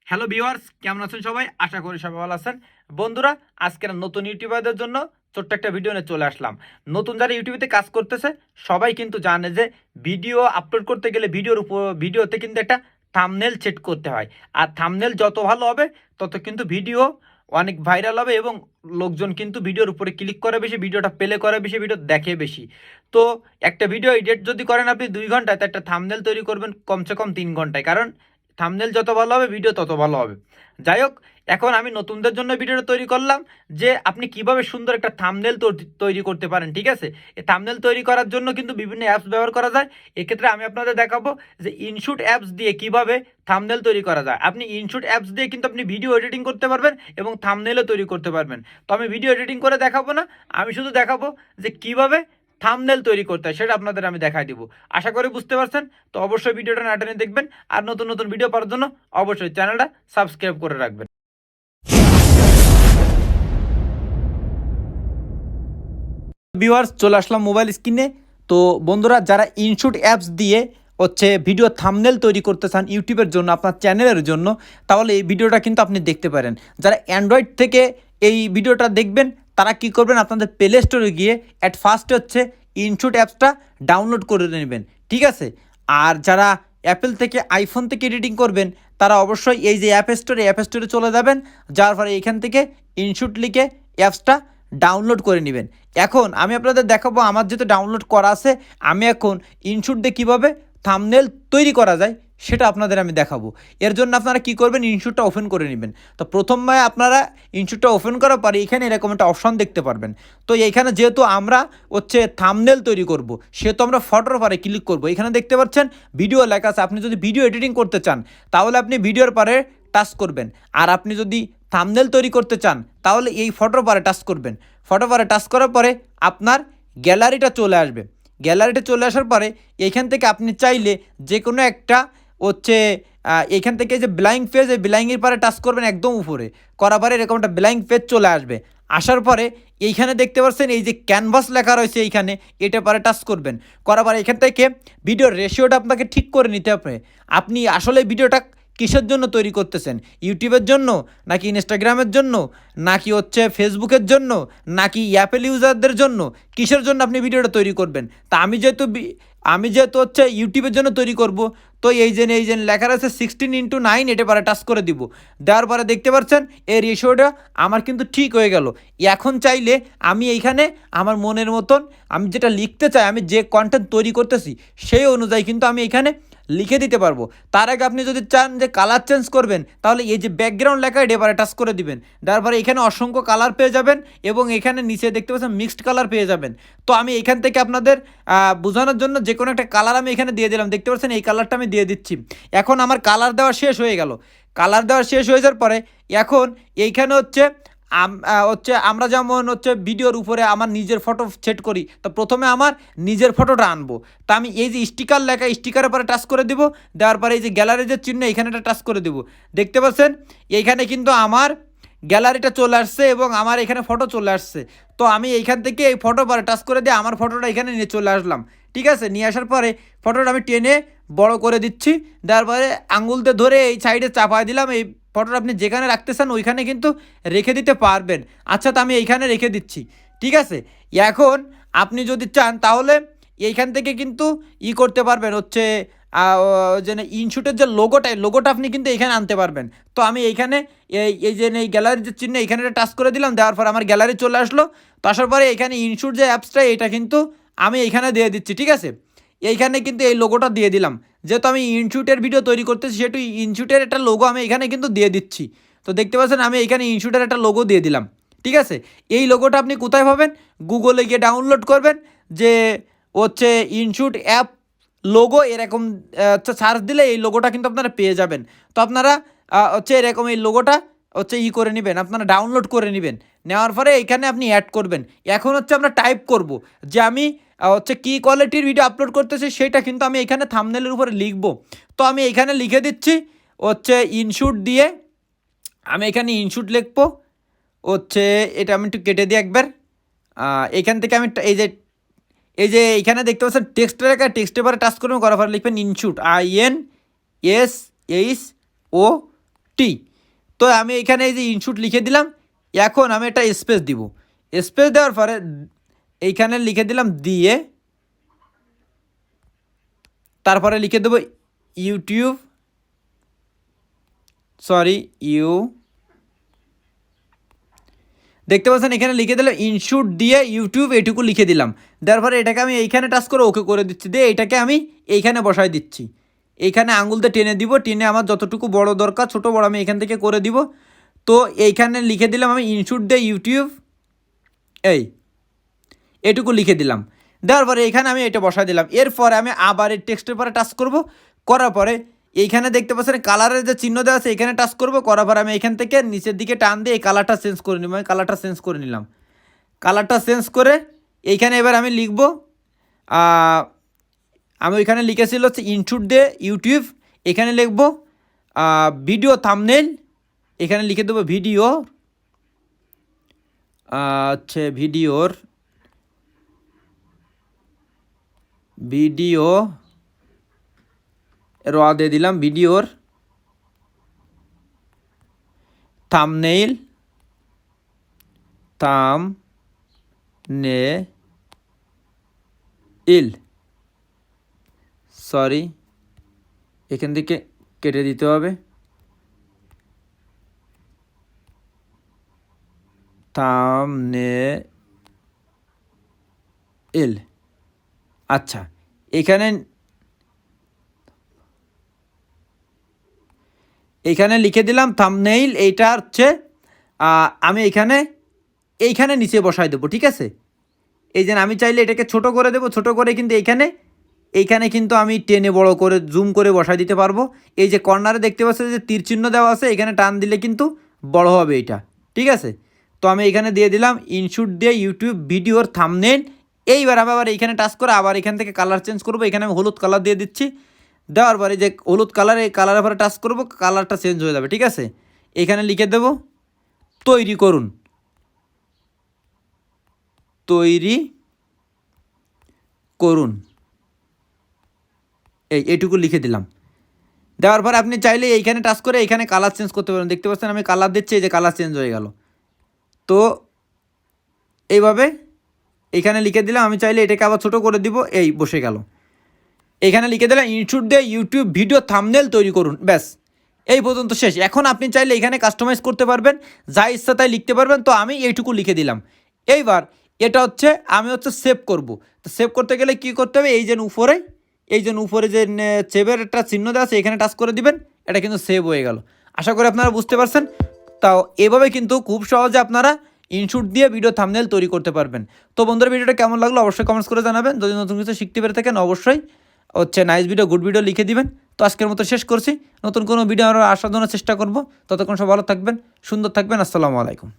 Hello viewers, কেমন আছেন সবাই? আশা করি সবাই ভালো আছেন। বন্ধুরা, আজকের নতুন ইউটিউবারদের জন্য ছোট্ট একটা ভিডিও নিয়ে চলে আসলাম। নতুন যারা ইউটিউবে কাজ করতেছে সবাই কিন্তু জানে যে ভিডিও আপলোড করতে গেলে ভিডিওতে কিন্তু একটা থাম্বনেল সেট করতে হয়। আর থাম্বনেল যত ভালো হবে তত কিন্তু ভিডিও অনেক ভাইরাল হবে এবং লোকজন কিন্তু ভিডিওর উপরে ক্লিক করে বেশি, ভিডিওটা প্লে করে বেশি, ভিডিও দেখে বেশি। তো একটা ভিডিও এডিট যদি করেন আপনি 2 ঘন্টায়, তো একটা থাম্বনেল তৈরি করবেন কমসে কম 3 ঘন্টায়, কারণ থাম্বনেল যত ভালো হবে ভিডিও তত ভালো হবে। যাই হোক, এখন আমি নতুনদের জন্য ভিডিওটা তৈরি করলাম যে আপনি কিভাবে সুন্দর একটা থাম্বনেল তৈরি করতে পারেন। ঠিক আছে, এই থাম্বনেল তৈরি করার জন্য কিন্তু বিভিন্ন অ্যাপস ব্যবহার করা যায়। এক্ষেত্রে আমি আপনাদের দেখাবো যে ইনশুট অ্যাপস দিয়ে কিভাবে থাম্বনেল তৈরি করা যায়। আপনি ইনশুট অ্যাপস দিয়ে কিন্তু আপনি ভিডিও এডিটিং করতে পারবেন এবং থাম্বনেলও তৈরি করতে পারবেন। তো আমি ভিডিও এডিটিং করে দেখাবো না, আমি শুধু দেখাবো যে কিভাবে থাম্বনেল তৈরি করতে হয়, সেটা আপনাদের আমি দেখাই দিব। আশা করি বুঝতে পারছেন। তো অবশ্যই ভিডিওটা না টেনে দেখবেন, আর নতুন নতুন ভিডিও পাওয়ার জন্য অবশ্যই চ্যানেলটা সাবস্ক্রাইব করে রাখবেন। ভিউয়ার্স, চলে আসলাম মোবাইল স্ক্রিনে। তো বন্ধুরা, যারা ইনশুট অ্যাপস দিয়ে ভিডিও থাম্বনেল তৈরি করতে চান ইউটিউবের জন্য, আপনার চ্যানেলের জন্য, তাহলে এই ভিডিওটা কিন্তু আপনি দেখতে পারেন। যারা অ্যান্ড্রয়েড থেকে এই ভিডিওটা দেখবেন তারা কি করবেন, আপনাদের প্লে স্টোরে গিয়ে ফার্স্টে ইনশুট অ্যাপসটা ডাউনলোড করে নেবেন। ঠিক আছে, আর যারা অ্যাপেল থেকে আইফোন থেকে এডিটিং করবেন তারা অবশ্যই এই যে অ্যাপ স্টোরে চলে যাবেন। যাওয়ার পরে এখান থেকে ইনশুট লিখে অ্যাপসটা ডাউনলোড করে নেবেন। এখন আমি আপনাদের দেখাবো, আমার যেহেতু ডাউনলোড করা আছে, আমি এখন ইনশুট দিয়ে কীভাবে থাম্বনেল তৈরি করা যায় সেটা আপনাদের আমি দেখাবো। এর জন্য আপনারা কি করবেন, ইনশুটটা ওপেন করে নেবেন। তো প্রথমে আপনারা ইনশুটটা ওপেন করার পরে এখানে এরকম একটা অপশন দেখতে পারবেন। তো এইখানে যেহেতু আমরা থাম্বনেল তৈরি করব, সেহেতু আমরা ফটোর পরে ক্লিক করব। এখানে দেখতে পাচ্ছেন ভিডিও লেখা আছে। আপনি যদি ভিডিও এডিটিং করতে চান তাহলে আপনি ভিডিওর পরে টাচ করবেন, আর আপনি যদি থাম্বনেল তৈরি করতে চান তাহলে এই ফটোর পরে টাচ করবেন। ফটো পরে টাচ করার পরে আপনার গ্যালারিটা চলে আসবে। গ্যালারিটা চলে আসার পরে এইখান থেকে আপনি চাইলে যে কোনো একটা এইখান থেকে যে ব্ল্যাঙ্ক পেজ, এই ব্ল্যাঙ্কের পরে টাচ করবেন একদম উপরে। করার পরে এরকম একটা ব্ল্যাঙ্ক পেজ চলে আসবে। আসার পরে এইখানে দেখতে পাচ্ছেন এই যে ক্যানভাস লেখা রয়েছে, এইখানে এটা পরে টাচ করবেন। করার পরে এখান থেকে ভিডিওর রেশিওটা আপনাকে ঠিক করে নিতে হবে। আপনি আসলে ভিডিওটা কিসের জন্য তৈরি করতেছেন, ইউটিউবের জন্য নাকি ইনস্টাগ্রামের জন্য নাকি ফেসবুকের জন্য নাকি অ্যাপেল ইউজারদের জন্য, কিসের জন্য আপনি ভিডিওটা তৈরি করবেন। তা আমি যেহেতু ইউটিউবের জন্য তৈরি করব, তো এই যে লেখা আছে 16:9, এটা পরে টাচ করে দিব। দেওয়ার পরে দেখতে পাচ্ছেন এই রেশিওটা আমার কিন্তু ঠিক হয়ে গেল। এখন চাইলে আমি এইখানে আমার মনের মতন আমি যেটা লিখতে চাই, আমি যে কন্টেন্ট তৈরি করতেছি সেই অনুযায়ী কিন্তু আমি এখানে লিখে দিতে পারবো। তার আগে আপনি যদি চান যে কালার চেঞ্জ করবেন তাহলে এই যে ব্যাকগ্রাউন্ড লেখা এটা এবারে টাচ করে দিবেন। দেওয়ার পরে এখানে অসংখ্য কালার পেয়ে যাবেন এবং এখানে নিচে দেখতে পাচ্ছেন মিক্সড কালার পেয়ে যাবেন। তো আমি এখান থেকে আপনাদের বোঝানোর জন্য যে কোনো একটা কালার আমি এখানে দিয়ে দিলাম। দেখতে পাচ্ছেন এই কালারটা আমি দিয়ে দিচ্ছি। এখন আমার কালার দেওয়া শেষ হয়ে গেল। কালার দেওয়া শেষ হয়ে যাওয়ার পরে এখন এইখানে আমরা যেমন ভিডিওর উপরে আমার নিজের ফটো সেট করি, তো প্রথমে আমার নিজের ফটোটা আনবো। তো আমি এই যে স্টিকার লেখা, স্টিকারের পরে টাচ করে দেবো। দেওয়ার পরে এই যে গ্যালারির যে চিহ্ন, এখানে একটা টাচ করে দেবো। দেখতে পাচ্ছেন এইখানে কিন্তু আমার গ্যালারিটা চলে আসছে এবং আমার এখানে ফটো চলে আসছে। তো আমি এইখান থেকে এই ফটো পরে টাচ করে দিয়ে আমার ফটোটা এখানে নিয়ে চলে আসলাম। ঠিক আছে, নিয়ে আসার পরে ফটোটা আমি টেনে বড় করে দিচ্ছি। দেওয়ার পরে আঙুল দিয়ে ধরে এই সাইডে চাপায় দিলাম। এই ফটোটা আপনি যেখানে রাখতে চান ওইখানে কিন্তু রেখে দিতে পারবেন। আচ্ছা, তো আমি এইখানে রেখে দিচ্ছি। ঠিক আছে, এখন আপনি যদি চান তাহলে এইখান থেকে কিন্তু করতে পারবেন, যে ইনশুটের যে লোগোটা আপনি কিন্তু এখানে আনতে পারবেন। তো আমি এইখানে এই গ্যালারির যে চিহ্ন, এখানে টাচ করে দিলাম। দেওয়ার পর আমার গ্যালারি চলে আসলো। তো আসার পরে এখানে ইনশুট যে অ্যাপসটা, এটা কিন্তু আমি এইখানে দিয়ে দিচ্ছি। ঠিক আছে, এইখানে কিন্তু এই লোগোটা দিয়ে দিলাম। যেহেতু আমি ইনশুটের ভিডিও তৈরি করতেছি সেহেতু ইনশুটের একটা লোগো আমি এখানে কিন্তু দিয়ে দিচ্ছি। তো দেখতে পাচ্ছেন আমি এখানে ইনশুটের একটা লোগো দিয়ে দিলাম। ঠিক আছে, এই লোগোটা আপনি কোথায় পাবেন, গুগলে গিয়ে ডাউনলোড করবেন যে ইনশুট অ্যাপ লোগো, এরকম সার্চ দিলে এই লোগোটা কিন্তু আপনারা পেয়ে যাবেন। তো আপনারা এরকম এই লোগোটা করে নেবেন, আপনারা ডাউনলোড করে নেবেন। নেওয়ার পরে এখানে আপনি অ্যাড করবেন। এখন আমরা টাইপ করব যে আমি কী কোয়ালিটির ভিডিও আপলোড করতেছি, সেটা কিন্তু আমি এখানে থাম্বনেলের উপরে লিখব। তো আমি এখানে লিখে দিচ্ছি ইনশুট দিয়ে, আমি এখানে ইনশুট লিখবো। এটা আমি একটু কেটে দিই একবার। এখান থেকে আমি এই যে এইখানে দেখতে পাচ্ছেন টেক্সটের একটা টেক্সটের পরে টাচ করবেন, করার পরে লিখবেন ইনশুট, INSHOT। টি। তো আমি এখানে এই যে ইনশুট লিখে দিলাম। এখন আমি একটা স্পেস দিব, স্পেস দেওয়ার পরে এইখানে লিখে দিলাম দিয়ে, তারপরে লিখে দেবো ইউটিউব, সরি দেখতে পাচ্ছেন এখানে লিখে দিলাম ইনশুট দিয়ে ইউটিউব, এটুকু লিখে দিলাম। দেওয়ার পরে এটাকে আমি এইখানে টাচ করে ওকে করে দিচ্ছি, দিয়ে এটাকে আমি এইখানে বসাই দিচ্ছি। এইখানে আঙুল দিয়ে টেনে দিব, টেনে আমার যতটুকু বড় দরকার ছোট বড় আমি এখান থেকে করে দিব। তো এইখানে লিখে দিলাম আমি ইনশুট দিয়ে ইউটিউব, এটুকু লিখে দিলাম। দেওয়ার পরে এখানে আমি এটা বসাই দিলাম। এরপরে আমি আবার এই টেক্সটের পরে টাচ করব, করার পরে এইখানে দেখতে পাচ্ছেন কালারের যে চিহ্ন দেওয়া আছে এখানে টাচ করব, করার পরে আমি এখান থেকে নিচের দিকে টান দিয়ে এই কালারটা চেঞ্জ করে নিব। আমি কালারটা চেঞ্জ করে নিলাম। কালারটা চেঞ্জ করে এইখানে এবার আমি লিখব, আমি ওইখানে লিখেছিল হচ্ছে ইনশুট দিয়ে ইউটিউব, এখানে লিখব ভিডিও থাম্বনেইল, এখানে লিখে দেবো ভিডিও, হচ্ছে ভিডিও র দিয়ে দিলাম, ভিডিওর থাম্বনেইল, সরি এখান থেকে কেটে দিতে হবে, থাম্বনেইল। আচ্ছা, এখানে লিখে দিলাম থাম্বনেইল, এইটা হচ্ছে আমি এইখানে নিচে বসাই দেবো, ঠিক আছে। এই যে আমি চাইলে এটাকে ছোট করে দেবো, ছোট করে কিন্তু এইখানে কিন্তু আমি টেনে বড় করে জুম করে বসাই দিতে পারবো। এই যে কর্নারে দেখতে পাচ্ছেন যে তীর চিহ্ন দেওয়া আছে, এখানে টান দিলে কিন্তু বড় হবে এটা, ঠিক আছে। তো আমি এখানে দিয়ে দিলাম ইনশুট দিয়ে ইউটিউব ভিডিওর থাম্বনেইল। এইবার আমি আবার এইখানে টাচ করে আবার এখান থেকে কালার চেঞ্জ করবো, এখানে আমি হলুদ কালার দিয়ে দিচ্ছি। দেওয়ার পরে যে হলুদ কালার, এই কালারের পরে টাচ করবো, কালারটা চেঞ্জ হয়ে যাবে, ঠিক আছে। এখানে লিখে দেব তৈরি করুন, এইটুকু লিখে দিলাম। দেওয়ার পর আপনি চাইলে এইখানে টাচ করে এইখানে কালার চেঞ্জ করতে পারেন। দেখতে পাচ্ছেন আমি কালার দিচ্ছি, এই যে কালার চেঞ্জ হয়ে গেল। তো এইভাবে এইখানে লিখে দিলাম, আমি চাইলে এটাকে আবার ছোটো করে দিব, এই বসে গেল। এখানে লিখে দিলাম ইনশুট দিয়ে ইউটিউব ভিডিও থাম্বনেইল তৈরি করুন, ব্যাস এই পর্যন্ত শেষ। এখন আপনি চাইলে এখানে কাস্টমাইজ করতে পারবেন, যা ইচ্ছা তাই লিখতে পারবেন। তো আমি এইটুকু লিখে দিলাম। এইবার এটা হচ্ছে আমি সেভ করব। তো সেভ করতে গেলে কি করতে হবে, এই যে উপরে যে সেভের একটা চিহ্ন দেওয়া আছে এখানে টাচ করে দিবেন, এটা কিন্তু সেভ হয়ে গেল। আশা করি আপনারা বুঝতে পারছেন। তাও এভাবে কিন্তু খুব সহজে আপনারা ইনশুট দিয়ে ভিডিও থাম্বনেইল তৈরি করতে পারবেন। তো বন্ধুরা, ভিডিওটা কেমন লাগলো অবশ্যই কমেন্টস করে জানাবেন। যদি নতুন কিছু শিখতে পেরে থাকেন অবশ্যই নাইস ভিডিও, গুড ভিডিও লিখে দিবেন। তো আজকের মতো শেষ করছি। নতুন কোনো ভিডিও আসার জন্য চেষ্টা করব। ততক্ষণ সব ভালো থাকবেন, সুন্দর থাকবেন। আসসালামু আলাইকুম।